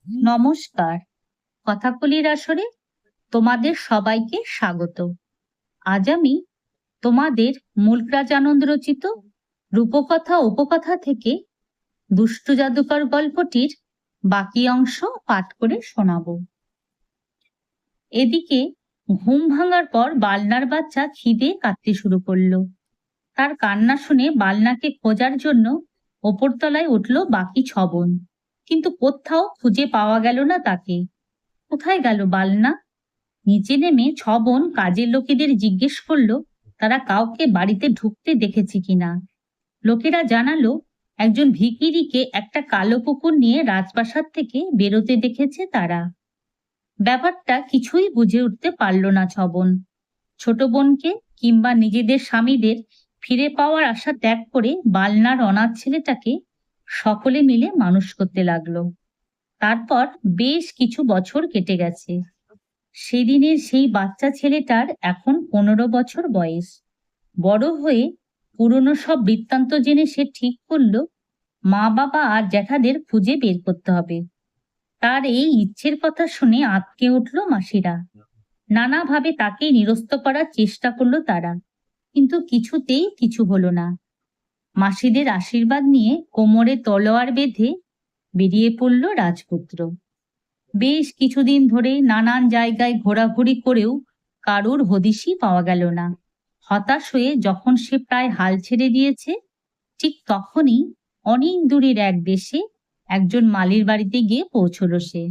নমস্কার। কথাকলির আসরে তোমাদের সবাইকে স্বাগত। আজ আমি তোমাদের মূলরাজানন্দ রচিত রূপকথা উপকথা থেকে দুষ্টু জাদুকর গল্পটির বাকি অংশ পাঠ করে শোনাবো। এদিকে ঘুম ভাঙার পর বালনার বাচ্চা খিদে কাঁদতে শুরু করলো। তার কান্না শুনে বালনাকে খোঁজার জন্য ওপরতলায় উঠল বাকি 6 বোন, কিন্তু কোথাও খুঁজে পাওয়া গেল না তাকে। কোথায় গেল বালনা? নিচে নেমে 6 বোন কাজের লোকেদের জিজ্ঞেস করলো তারা কাউকে বাড়িতে ঢুকতে দেখেছে কিনা। লোকেরা জানালো একজন ভিখিরিকে একটা কালো কুকুর নিয়ে রাজপ্রাসাদ থেকে বেরোতে দেখেছে তারা। ব্যাপারটা কিছুই বুঝে উঠতে পারল না 6 বোন। ছোট বোনকে কিংবা নিজেদের স্বামীদের ফিরে পাওয়ার আশা ত্যাগ করে বালনার অনাথ ছেলেটাকে সকলে মিলে মানুষ করতে লাগলো। তারপর বেশ কিছু বছর কেটে গেছে। সেদিনের সেই বাচ্চা ছেলেটার এখন 15 বছর বয়স। বড় হয়ে পুরনো সব বৃত্তান্ত জেনে সে ঠিক করলো মা বাবা আর জ্যাঠাদের খুঁজে বের করতে হবে। তার এই ইচ্ছের কথা শুনে আঁতকে উঠল মাসিরা। নানাভাবে তাকে নিরস্ত করার চেষ্টা করলো তারা, কিন্তু কিছুতেই কিছু হলো না। মাসিদের আশীর্বাদ নিয়ে কোমরে তলোয়ার বেঁধে বেরিয়ে পড়ল রাজপুত্র। বেশ কিছুদিন ধরে নানান জায়গায় ঘোরাঘুরি করেও কারুর হদিশই পাওয়া গেল না। হতাশ হয়ে যখন সে প্রায় হাল ছেড়ে দিয়েছে, ঠিক তখনই অনেক দূরের এক দেশে একজন মালির বাড়িতে গিয়ে পৌঁছল সে।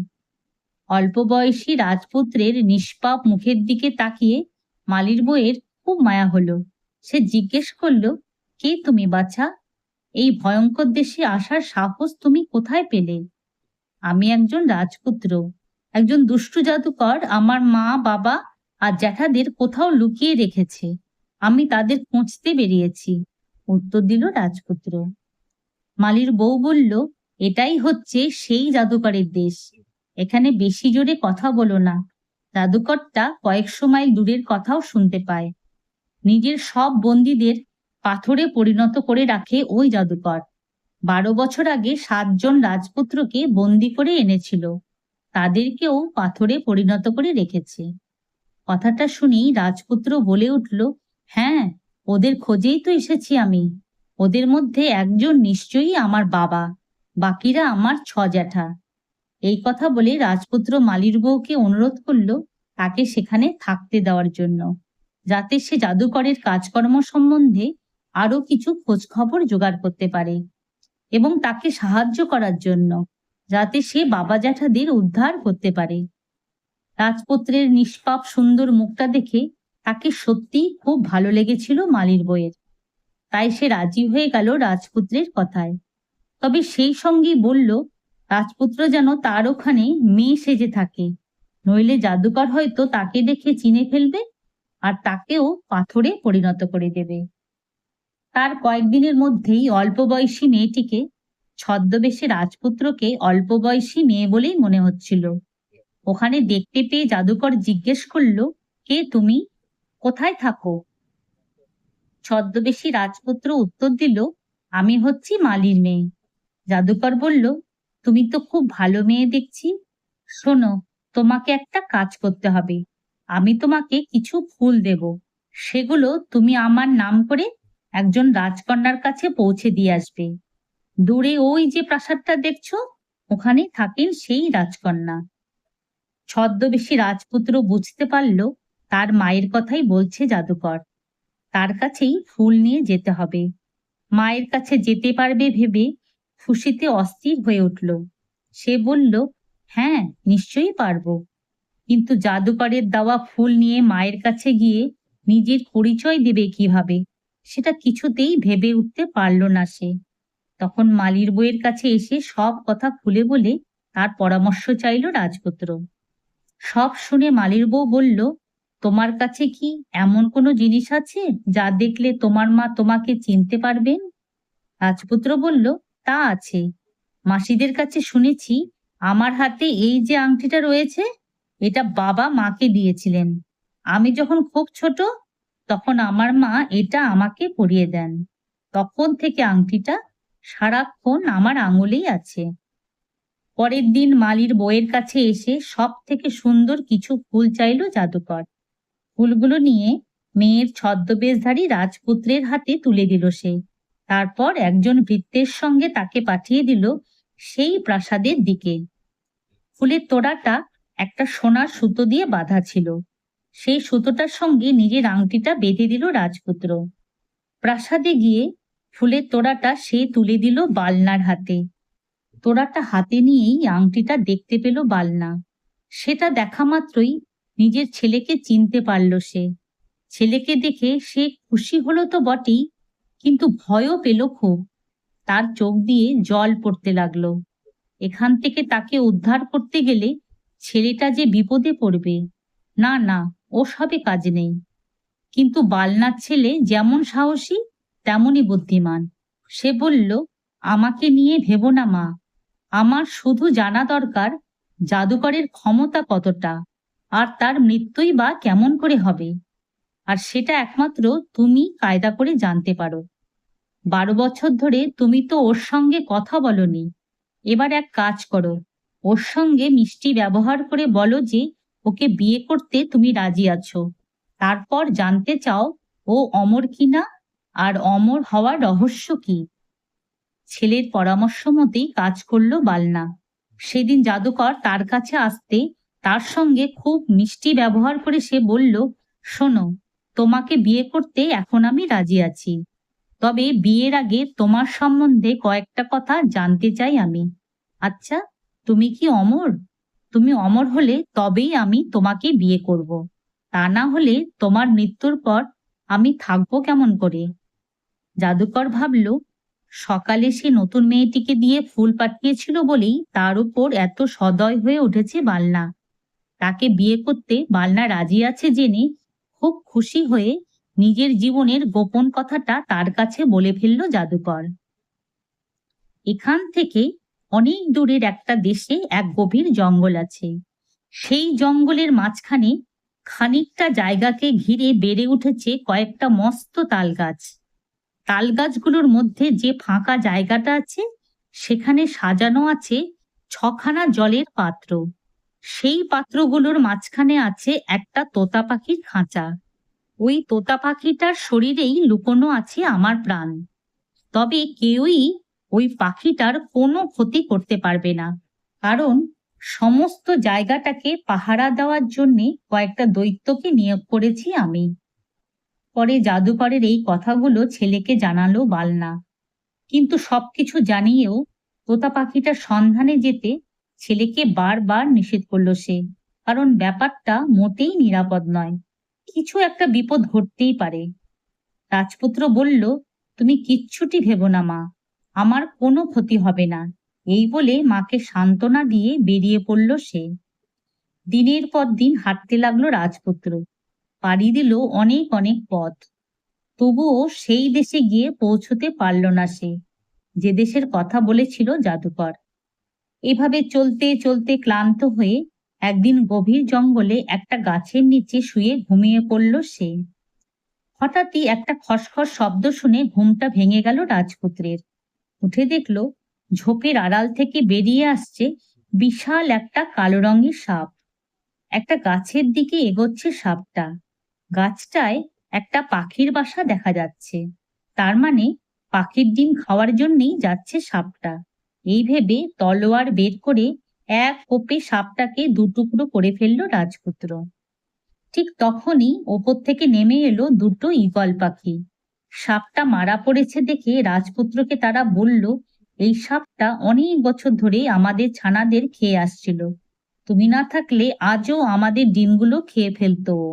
অল্প বয়সী রাজপুত্রের নিষ্পাপ মুখের দিকে তাকিয়ে মালির বউয়ের খুব মায়া হলো। সে জিজ্ঞেস করলো, কে তুমি বাছা? এই ভয়ঙ্কর দেশে আসার সাহস তুমি কোথায় পেলে? আমি একজন রাজপুত্র। একজন দুষ্টু জাদুকর আমার মা বাবা আর জ্যাঠাদের কোথাও লুকিয়ে রেখেছে। আমি তাদের খুঁজতে বেরিয়েছি, উত্তর দিল রাজপুত্র। মালির বউ বলল, এটাই হচ্ছে সেই জাদুকরের দেশ। এখানে বেশি জোরে কথা বলো না। জাদুকরটা কয়েকশো মাইল দূরের কথাও শুনতে পায়। নিজের সব বন্দীদের পাথরে পরিণত করে রাখে ওই জাদুকর। 12 বছর আগে 7 জন রাজপুত্রকে বন্দি করে এনেছিল, তাদেরকেও পাথরে পরিণত করে রেখেছে। কথাটা শুনেই রাজপুত্র বলে উঠল, হ্যাঁ, ওদের খোঁজেই তো এসেছি আমি। ওদের মধ্যে একজন নিশ্চয়ই আমার বাবা, বাকিরা আমার 6 জ্যাঠা। এই কথা বলে রাজপুত্র মালির বউকে অনুরোধ করল তাকে সেখানে থাকতে দেওয়ার জন্য, যাতে সে জাদুকরের কাজকর্ম সম্বন্ধে আরো কিছু খোঁজ খবর জোগাড় করতে পারে এবং তাকে সাহায্য করার জন্য, যাতে সে বাবা জ্যাঠাদের উদ্ধার করতে পারে। রাজপুত্রের নিষ্পাপ সুন্দর মুখটা দেখে তাকে সত্যিই খুব ভালো লেগেছিল মালির বউয়ের। তাই সে রাজি হয়ে গেল রাজপুত্রের কথায়। তবে সেই সঙ্গেই বলল, রাজপুত্র যেন তার ওখানে মেয়ে সেজে থাকে, নইলে জাদুকর হয়তো তাকে দেখে চিনে ফেলবে আর তাকেও পাথরে পরিণত করে দেবে। তার কয়েকদিনের মধ্যেই অল্প বয়সী মেয়েটিকে, ছদ্মবেশে রাজপুত্রকে অল্প বয়সী মেয়ে বলেই মনে হচ্ছিল, ওখানে দেখতে পেয়ে জাদুকর জিজ্ঞেস করলো, কে তুমি? কোথায় থাকো? ছদ্মবেশী রাজপুত্র উত্তর দিল, আমি হচ্ছি মালির মেয়ে। জাদুকর বলল, তুমি তো খুব ভালো মেয়ে দেখছি। শোনো, তোমাকে একটা কাজ করতে হবে। আমি তোমাকে কিছু ফুল দেব, সেগুলো তুমি আমার নাম করে একজন রাজকন্যার কাছে পৌঁছে দিয়ে আসবে। দূরে ওই যে প্রাসাদটা দেখছো, ওখানে থাকেন সেই রাজকন্যা। ছদ্মবেশী রাজপুত্র বুঝতে পারল তার মায়ের কথাই বলছে জাদুকর। তার কাছেই ফুল নিয়ে যেতে হবে। মায়ের কাছে যেতে পারবে ভেবে খুশিতে অস্থির হয়ে উঠল। সে বলল, হ্যাঁ, নিশ্চয়ই পারবো। কিন্তু জাদুকরের দেওয়া ফুল নিয়ে মায়ের কাছে গিয়ে নিজের পরিচয় দেবে কিভাবে, সেটা কিছুতেই ভেবে উঠতে পারল না সে। তখন মালির বউয়ের কাছে এসে সব কথা খুলে বলে তার পরামর্শ চাইল রাজপুত্র। সব শুনে মালির বউ বলল, তোমার কাছে কি এমন কোনো জিনিস আছে যা দেখলে তোমার মা তোমাকে চিনতে পারবেন? রাজপুত্র বলল, তা আছে। মাসিদের কাছে শুনেছি আমার হাতে এই যে আংটিটা রয়েছে, এটা বাবা মাকে দিয়েছিলেন। আমি যখন খুব ছোট, তখন আমার মা এটা আমাকে পরিয়ে দেন। তখন থেকে আংটিটা সারাক্ষণ আমার আঙুলেই আছে। পরের দিন মালির বউয়ের কাছে এসে সব থেকে সুন্দর কিছু ফুল চাইল জাদুকর। ফুলগুলো নিয়ে মেয়ের ছদ্মবেশধারী রাজপুত্রের হাতে তুলে দিল সে। তারপর একজন ভৃত্যের সঙ্গে তাকে পাঠিয়ে দিল সেই প্রাসাদের দিকে। ফুলের তোড়াটা একটা সোনার সুতো দিয়ে বাঁধা ছিল। সেই সুতোটার সঙ্গে নিজের আংটিটা বেঁধে দিল রাজপুত্র। প্রাসাদে গিয়ে ফুলের তোড়াটা সে তুলে দিল বালনার হাতে। তোড়াটা হাতে নিয়েই আংটিটা দেখতে পেল বালনা। সেটা দেখা মাত্রই নিজের ছেলেকে চিনতে পারল সে। ছেলেকে দেখে সে খুশি হলো তো বটেই, কিন্তু ভয়ও পেল খুব। তার চোখ দিয়ে জল পড়তে লাগলো। এখান থেকে তাকে উদ্ধার করতে গেলে ছেলেটা যে বিপদে পড়বে। না না, ও সবে কাজ নেই। কিন্তু বালনার ছেলে যেমন সাহসী তেমনই বুদ্ধিমান। সে বলল, আমাকে নিয়ে ভেবো না মা, আমার শুধু জানা দরকার জাদুকরের ক্ষমতা কতটা, আর তার মৃত্যুই বা কেমন করে হবে। আর সেটা একমাত্র তুমি কায়দা করে জানতে পারো। 12 বছর ধরে তুমি তো ওর সঙ্গে কথা বলনি। এবার এক কাজ করো, ওর সঙ্গে মিষ্টি ব্যবহার করে বলো যে ওকে বিয়ে করতে তুমি রাজি আছো। তারপর জানতে চাও ও অমর কিনা, আর অমর হওয়ার রহস্য কি। ছেলের পরামর্শ মতেই কাজ করলো বালনা। সেদিন জাদুকর তার কাছে আসতে তার সঙ্গে খুব মিষ্টি ব্যবহার করে সে বলল, শোনো, তোমাকে বিয়ে করতে এখন আমি রাজি আছি। তবে বিয়ের আগে তোমার সম্বন্ধে কয়েকটা কথা জানতে চাই আমি। আচ্ছা, তুমি কি অমর? তুমি অমর হলে তবেই আমি তোমাকে বিয়ে করব। তা না হলে তোমার মৃত্যুর পর আমি থাকবো কেমন করে? জাদুকর ভাবল, সকালে সে নতুন মেয়েটিকে দিয়ে ফুল পাঠিয়েছিল বলেই তার উপর এত সদয় হয়ে উঠেছে বালনা। তাকে বিয়ে করতে বালনা রাজি আছে জেনে খুব খুশি হয়ে নিজের জীবনের গোপন কথাটা তার কাছে বলে ফেলল জাদুকর। এখান থেকে অনেক দূরের একটা দেশে এক গভীর জঙ্গল আছে। সেই জঙ্গলের মাঝখানে খানিকটা জায়গাকে ঘিরে বেড়ে উঠেছে কয়েকটা মস্ত তাল গাছ। তাল গাছগুলোর মধ্যে যে ফাঁকা জায়গাটা আছে সেখানে সাজানো আছে 6খানা জলের পাত্র। সেই পাত্রগুলোর মাঝখানে আছে একটা তোতা পাখির খাঁচা। ওই তোতা পাখিটার শরীরেই লুকোনো আছে আমার প্রাণ। তবে কেউই ওই পাখিটার কোনো ক্ষতি করতে পারবে না, কারণ সমস্ত জায়গাটাকে পাহারা দেওয়ার জন্যে কয়েকটা দৈত্যকে নিয়োগ করেছি আমি। পরে জাদুকরের এই কথাগুলো ছেলেকে জানালো বালনা। কিন্তু সবকিছু জানিয়েও তোতা পাখিটার সন্ধানে যেতে ছেলেকে বারবার নিষেধ করলো সে, কারণ ব্যাপারটা মোটেই নিরাপদ নয়। কিছু একটা বিপদ ঘটতেই পারে। রাজপুত্র বলল, তুমি কিচ্ছুটি ভেবো না মা, আমার কোনো ক্ষতি হবে না। এই বলে মাকে সান্ত্বনা দিয়ে বেরিয়ে পড়ল সে। দিনের পর দিন হাঁটতে লাগলো রাজপুত্র। পাড়ি দিল অনেক অনেক পথ। তবুও সেই দেশে গিয়ে পৌঁছতে পারল না সে, যে দেশের কথা বলেছিল জাদুকর। এভাবে চলতে চলতে ক্লান্ত হয়ে একদিন গভীর জঙ্গলে একটা গাছের নিচে শুয়ে ঘুমিয়ে পড়ল সে। হঠাৎই একটা খসখস শব্দ শুনে ঘুমটা ভেঙে গেল রাজপুত্রের। উঠে দেখল ঝোপের আড়াল থেকে বেরিয়ে আসছে বিশাল একটা কালো রঙের সাপ। একটা গাছের দিকে এগোচ্ছে সাপটা। গাছটায় একটা পাখির বাসা দেখা যাচ্ছে। তার মানে পাখির ডিম খাওয়ার জন্যই যাচ্ছে সাপটা। এই ভেবে তলোয়ার বের করে এক কোপে সাপটাকে দুটুকরো করে ফেলল রাজপুত্র। ঠিক তখনই ওপর থেকে নেমে এলো দুটো ঈগল পাখি। সাপটা মারা পড়েছে দেখে রাজপুত্রকে তারা বলল, এই সাপটা অনেক বছর ধরে আমাদের ছানাদের খেয়ে আসছিল। তুমি না থাকলে আজও আমাদের ডিমগুলো খেয়ে ফেলতো ও।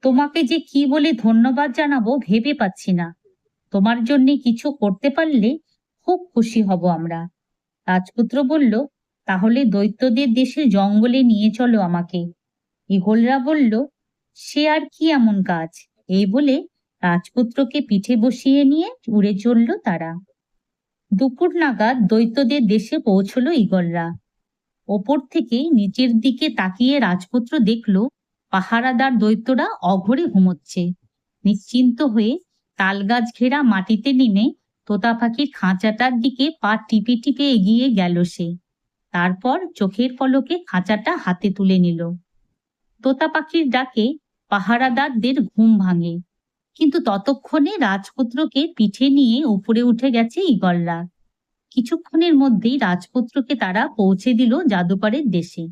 তোমাকে যে কি বলে ধন্যবাদ জানাবো ভেবে পাচ্ছি না। তোমার জন্য কিছু করতে পারলে খুব খুশি হব আমরা। রাজপুত্র বলল, তাহলে দৈত্যদের দেশে জঙ্গলে নিয়ে চলো আমাকে। ঈগলরা বলল, সে আর কি এমন কাজ। এই বলে রাজপুত্রকে পিঠে বসিয়ে নিয়ে উড়ে চলল তারা। দুপুর নাগাদ দৈত্যদের দেশে পৌঁছলো ঈগলরা। ওপর থেকে নিচের দিকে তাকিয়ে রাজপুত্র দেখল পাহারাদার দৈত্যরা অঘরে ঘুমোচ্ছে। নিশ্চিন্ত হয়ে তালগাছ ঘেরা মাটিতে নেমে তোতা পাখির খাঁচাটার দিকে পা টিপে টিপে এগিয়ে গেল সে। তারপর চোখের পলকে খাঁচাটা হাতে তুলে নিল। তোতা পাখির ডাকে পাহারাদারদের ঘুম ভাঙে, কিন্তু ততক্ষণে রাজপুত্রকে পিঠে নিয়ে উপরে উঠে গেছে ঈগলরা। কিছুক্ষণের মধ্যেই রাজপুত্রকে তারা পৌঁছে দিল জাদুকরের দেশে।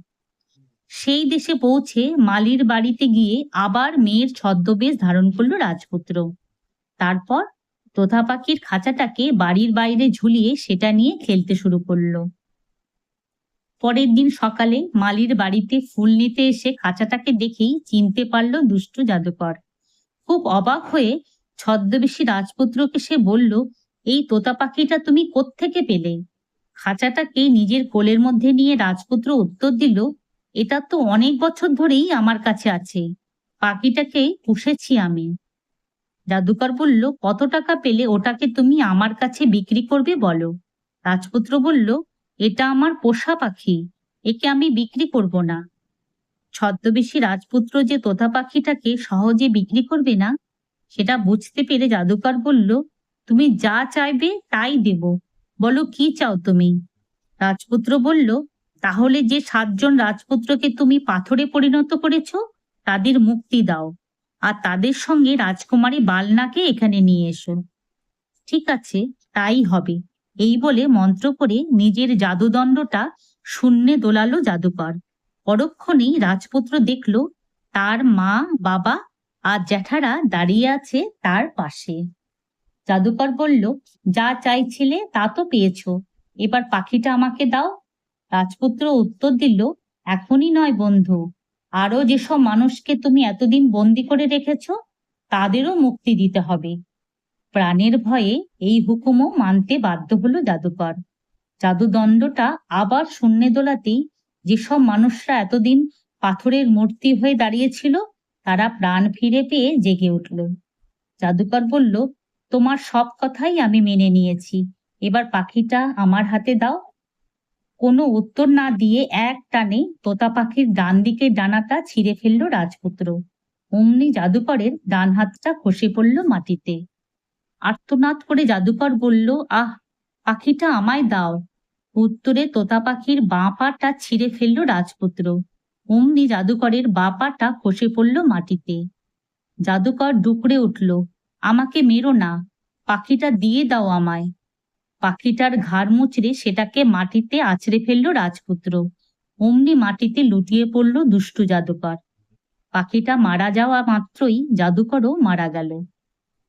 সেই দেশে পৌঁছে মালির বাড়িতে গিয়ে আবার মেয়ের ছদ্মবেশ ধারণ করলো রাজপুত্র। তারপর তোতা পাখির খাঁচাটাকে বাড়ির বাইরে ঝুলিয়ে সেটা নিয়ে খেলতে শুরু করলো। পরের দিন সকালে মালির বাড়িতে ফুল নিতে এসে খাঁচাটাকে দেখেই চিনতে পারল দুষ্টু জাদুকর। খুব অবাক হয়ে ছদ্মবেশী রাজপুত্রকে সে বলল, এই তোতা পাখিটা তুমি কোত্থেকে পেলে? খাঁচাটাকে নিজের কোলের মধ্যে নিয়ে রাজপুত্র উত্তর দিল, এটা তো অনেক বছর ধরেই আমার কাছে আছে, পাখিটাকে পুষেছি আমি। জাদুকর বলল, কত টাকা পেলে ওটাকে তুমি আমার কাছে বিক্রি করবে বলো? রাজপুত্র বলল, এটা আমার পোষা পাখি, একে আমি বিক্রি করব না। ছদ্মবেশী রাজপুত্র যে তোতা পাখিটাকে সহজে বিক্রি করবে না সেটা বুঝতে পেরে জাদুকর বলল, তুমি যা চাইবে তাই দেব, বলো কি চাও তুমি? রাজপুত্র বলল, তাহলে যে 7জন রাজপুত্রকে তুমি পাথরে পরিণত করেছ তাদের মুক্তি দাও, আর তাদের সঙ্গে রাজকুমারী বালনাকে এখানে নিয়ে এসো। ঠিক আছে, তাই হবে, এই বলে মন্ত্র করে নিজের জাদুদণ্ডটা শূন্যে দোলালো জাদুকর। পরক্ষণেই রাজপুত্র দেখল তার মা, বাবা আর জ্যাঠারা দাঁড়িয়ে আছে তার পাশে। জাদুকর বলল, যা চাইছিলে তা তো পেয়েছো, এবার পাখিটা আমাকে দাও। রাজপুত্র উত্তর দিল, এখনই নয় বন্ধু, আরো যেসব মানুষকে তুমি এতদিন বন্দি করে রেখেছো তাদেরও মুক্তি দিতে হবে। প্রাণের ভয়ে এই হুকুমও মানতে বাধ্য হলো জাদুকর। জাদুদণ্ডটা আবার শূন্যে দোলাতেই যেসব মানুষরা এতদিন পাথরের মূর্তি হয়ে দাঁড়িয়েছিল তারা প্রাণ ফিরে পেয়ে জেগে উঠল। জাদুকর বলল, তোমার সব কথাই আমি মেনে নিয়েছি, এবার পাখিটা আমার হাতে দাও। কোনো উত্তর না দিয়ে এক টানে তোতা পাখির ডান দিকের ডানাটা ছিঁড়ে ফেললো রাজপুত্র। অমনি জাদুকরের ডান হাতটা খসে পড়ল মাটিতে। আর্তনাদ করে জাদুকর বলল, আহ, পাখিটা আমায় দাও। উত্তরে তোতা পাখির বাঁ পাটা ছিঁড়ে ফেললো রাজপুত্র। অমনি জাদুকরের বাঁ পাটা খসে পড়ল মাটিতে। জাদুকর ডুকরে উঠল, আমাকে মেরো না, পাখিটা দিয়ে দাও আমায়। পাখিটার ঘাড় মুচড়ে সেটাকে মাটিতে আছড়ে ফেললো রাজপুত্র। অমনি মাটিতে লুটিয়ে পড়ল দুষ্টু জাদুকর। পাখিটা মারা যাওয়া মাত্রই জাদুকরও মারা গেল।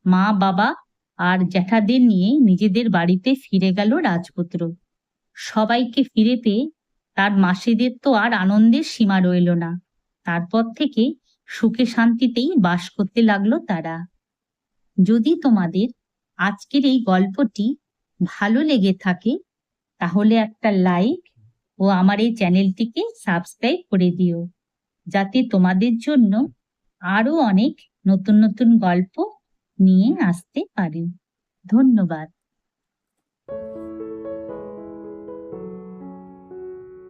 মা, বাবা আর জ্যাঠাদের নিয়ে নিজেদের বাড়িতে ফিরে গেল রাজপুত্র। সবাইকে ফিরে পেয়ে তার মাসিদের তো আর আনন্দের সীমা রইল না। তারপর থেকে সুখে শান্তিতেই বাস করতে লাগলো তারা। যদি তোমাদের আজকের এই গল্পটি ভালো লেগে থাকে তাহলে একটা লাইক ও আমার এই চ্যানেলটিকে সাবস্ক্রাইব করে দিও, যাতে তোমাদের জন্য আরো অনেক নতুন নতুন গল্প নিয়ে আসতে পারি। ধন্যবাদ।